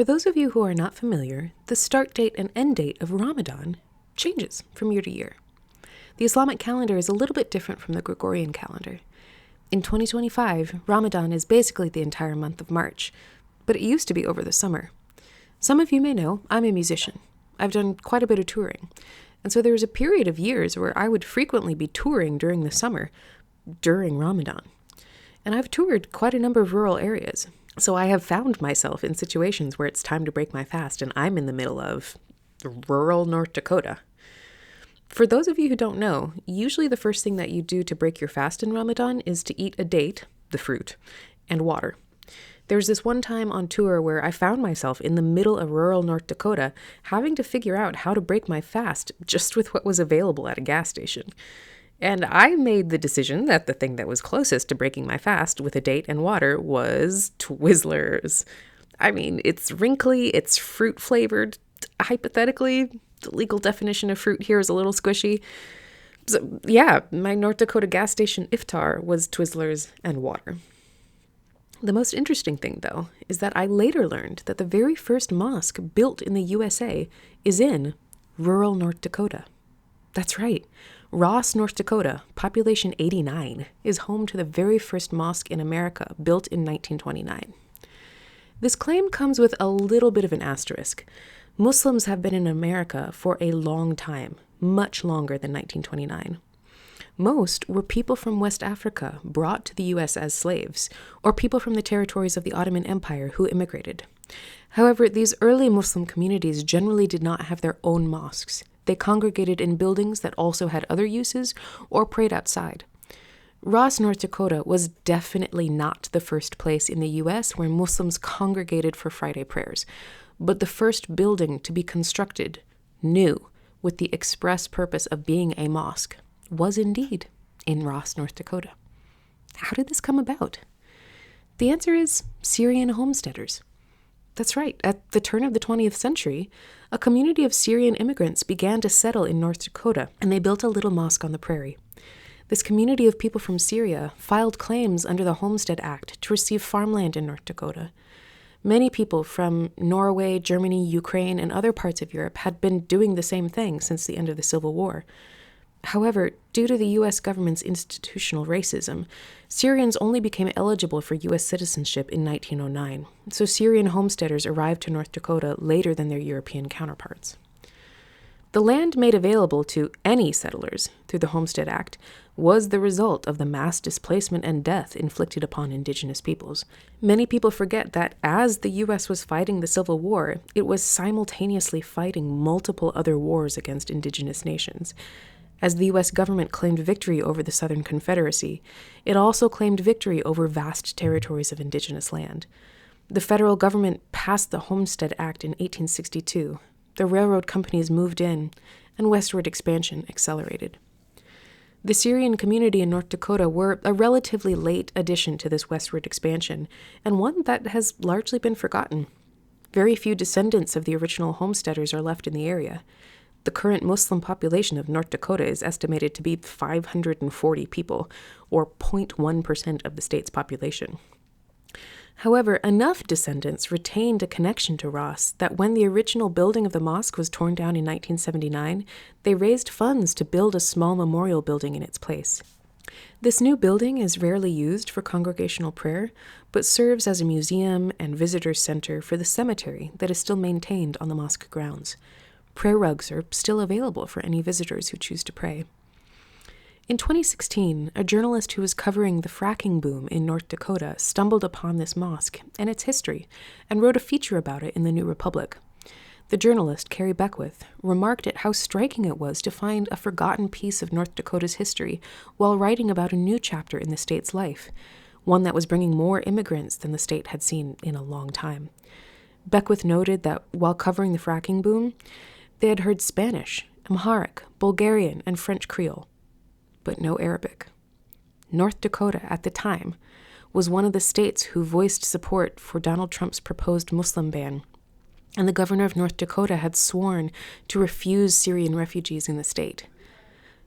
For those of you who are not familiar, the start date and end date of Ramadan changes from year to year. The Islamic calendar is a little bit different from the Gregorian calendar. In 2025, Ramadan is basically the entire month of March, but it used to be over the summer. Some of you may know I'm a musician. I've done quite a bit of touring, and so there was a period of years where I would frequently be touring during the summer, during Ramadan. And I've toured quite a number of rural areas, so I have found myself in situations where it's time to break my fast and I'm in the middle of rural North Dakota. For those of you who don't know, usually the first thing that you do to break your fast in Ramadan is to eat a date, the fruit, and water. There's this one time on tour where I found myself in the middle of rural North Dakota having to figure out how to break my fast just with what was available at a gas station. And I made the decision that the thing that was closest to breaking my fast with a date and water was Twizzlers. I mean, it's wrinkly, it's fruit flavored. Hypothetically, the legal definition of fruit here is a little squishy. So yeah, my North Dakota gas station iftar was Twizzlers and water. The most interesting thing, though, is that I later learned that the very first mosque built in the USA is in rural North Dakota. That's right. Ross, North Dakota, population 89, is home to the very first mosque in America, built in 1929. This claim comes with a little bit of an asterisk. Muslims have been in America for a long time, much longer than 1929. Most were people from West Africa brought to the U.S. as slaves, or people from the territories of the Ottoman Empire who immigrated. However, these early Muslim communities generally did not have their own mosques. They congregated in buildings that also had other uses or prayed outside. Ross, North Dakota was definitely not the first place in the U.S. where Muslims congregated for Friday prayers, but the first building to be constructed, new, with the express purpose of being a mosque, was indeed in Ross, North Dakota. How did this come about? The answer is Syrian homesteaders. That's right. At the turn of the 20th century, a community of Syrian immigrants began to settle in North Dakota, and they built a little mosque on the prairie. This community of people from Syria filed claims under the Homestead Act to receive farmland in North Dakota. Many people from Norway, Germany, Ukraine, and other parts of Europe had been doing the same thing since the end of the Civil War. However, due to the U.S. government's institutional racism, Syrians only became eligible for U.S. citizenship in 1909, so Syrian homesteaders arrived to North Dakota later than their European counterparts. The land made available to any settlers through the Homestead Act was the result of the mass displacement and death inflicted upon indigenous peoples. Many people forget that as the U.S. was fighting the Civil War, it was simultaneously fighting multiple other wars against indigenous nations. As the U.S. government claimed victory over the Southern Confederacy, it also claimed victory over vast territories of indigenous land. The federal government passed the Homestead Act in 1862. The railroad companies moved in, and westward expansion accelerated. The Syrian community in North Dakota were a relatively late addition to this westward expansion, and one that has largely been forgotten. Very few descendants of the original homesteaders are left in the area. The current Muslim population of North Dakota is estimated to be 540 people, or 0.1% of the state's population. However, enough descendants retained a connection to Ross that when the original building of the mosque was torn down in 1979, they raised funds to build a small memorial building in its place. This new building is rarely used for congregational prayer, but serves as a museum and visitor center for the cemetery that is still maintained on the mosque grounds. Prayer rugs are still available for any visitors who choose to pray. In 2016, a journalist who was covering the fracking boom in North Dakota stumbled upon this mosque and its history and wrote a feature about it in the New Republic. The journalist, Carrie Beckwith, remarked at how striking it was to find a forgotten piece of North Dakota's history while writing about a new chapter in the state's life, one that was bringing more immigrants than the state had seen in a long time. Beckwith noted that while covering the fracking boom, they had heard Spanish, Amharic, Bulgarian, and French Creole, but no Arabic. North Dakota, at the time, was one of the states who voiced support for Donald Trump's proposed Muslim ban, and the governor of North Dakota had sworn to refuse Syrian refugees in the state.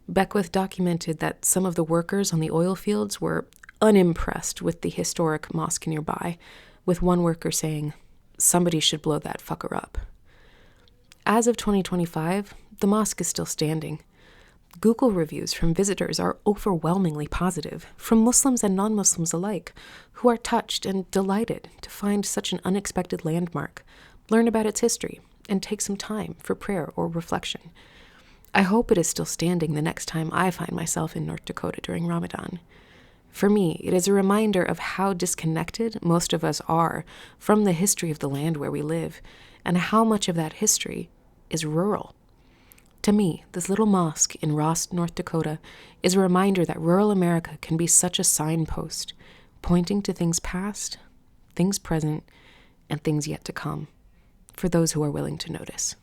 Beckwith documented that some of the workers on the oil fields were unimpressed with the historic mosque nearby, with one worker saying, somebody should blow that fucker up. As of 2025, the mosque is still standing. Google reviews from visitors are overwhelmingly positive, from Muslims and non-Muslims alike, who are touched and delighted to find such an unexpected landmark, learn about its history, and take some time for prayer or reflection. I hope it is still standing the next time I find myself in North Dakota during Ramadan. For me, it is a reminder of how disconnected most of us are from the history of the land where we live, and how much of that history is rural. To me, this little mosque in Ross, North Dakota, is a reminder that rural America can be such a signpost, pointing to things past, things present, and things yet to come, for those who are willing to notice.